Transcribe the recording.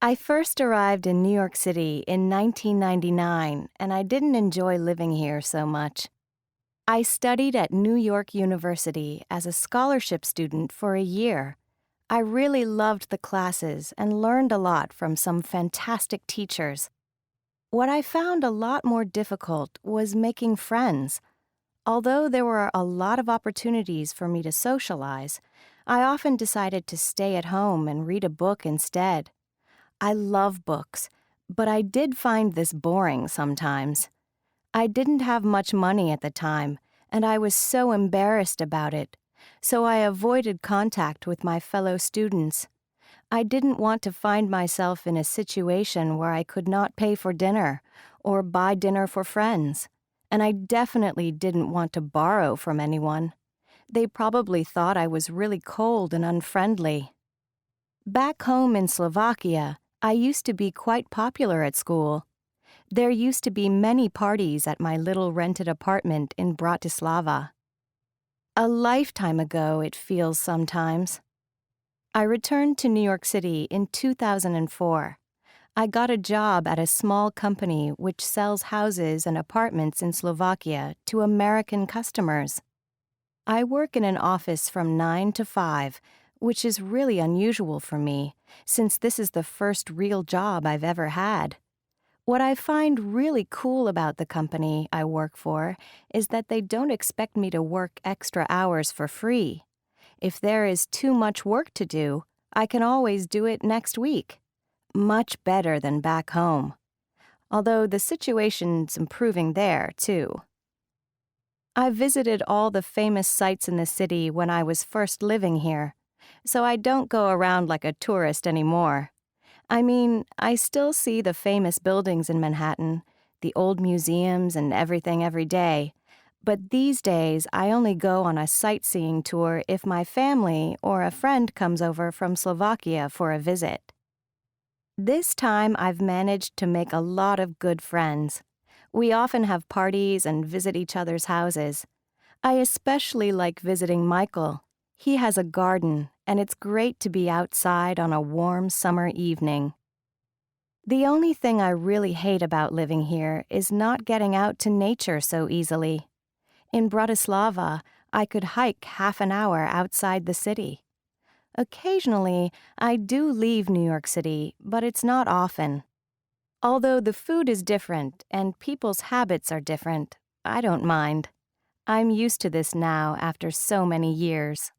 I first arrived in New York City in 1999, and I didn't enjoy living here so much. I studied at New York University as a scholarship student for a year. I really loved the classes and learned a lot from some fantastic teachers. What I found a lot more difficult was making friends. Although there were a lot of opportunities for me to socialize, I often decided to stay at home and read a book instead. I love books, but I did find this boring sometimes. I didn't have much money at the time, and I was so embarrassed about it, so I avoided contact with my fellow students. I didn't want to find myself in a situation where I could not pay for dinner or buy dinner for friends, and I definitely didn't want to borrow from anyone. They probably thought I was really cold and unfriendly. Back home in Slovakia, I used to be quite popular at school. There used to be many parties at my little rented apartment in Bratislava. A lifetime ago, it feels sometimes. I returned to New York City in 2004. I got a job at a small company which sells houses and apartments in Slovakia to American customers. I work in an office from 9 to 5, which is really unusual for me, since this is the first real job I've ever had. What I find really cool about the company I work for is that they don't expect me to work extra hours for free. If there is too much work to do, I can always do it next week. Much better than back home. Although the situation's improving there, too. I visited all the famous sites in the city when I was first living here, so I don't go around like a tourist anymore. I mean, I still see the famous buildings in Manhattan, the old museums and everything every day, but these days I only go on a sightseeing tour if my family or a friend comes over from Slovakia for a visit. This time I've managed to make a lot of good friends. We often have parties and visit each other's houses. I especially like visiting Michael. He has a garden, and it's great to be outside on a warm summer evening. The only thing I really hate about living here is not getting out to nature so easily. In Bratislava, I could hike half an hour outside the city. Occasionally, I do leave New York City, but it's not often. Although the food is different and people's habits are different, I don't mind. I'm used to this now after so many years.